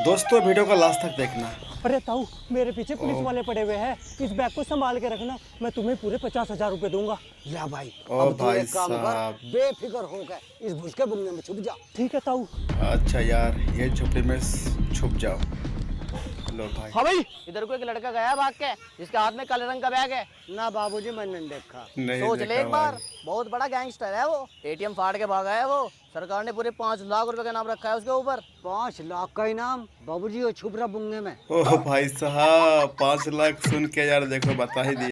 दोस्तों वीडियो को लास्ट तक देखना। अरे ताऊ, मेरे पीछे पुलिस वाले पड़े हुए हैं। इस बैग को संभाल के रखना, मैं तुम्हें पूरे 50,000 रुपए दूंगा। ला भाई, ओ अब तू भाई एक काम कर, साहब। बेफिक्र होकर इस भूस के बुंगे में छुप जा। ठीक है ताऊ। अच्छा यार, ये झोपड़ी में छुप जाओ। लो भाई। हाँ भाई, इधर को एक लड़का गया भाग के, जिसके हाथ में काले रंग का बैग है। ना बाबूजी, मैंने नहीं देखा। नहीं सोच ले देखा एक बार, भाई। बहुत बड़ा गैंगस्टर है वो। एटीएम फाड़ के भागा है वो। सरकार ने पूरे 5 लाख रुपए का नाम रखा है उसके ऊपर। 5 लाख का इनाम बाबूजी, वो छुप रहा बुंगे में। ओह भाई साहब, 5 लाख सुन के यार देखो बता ही दिया।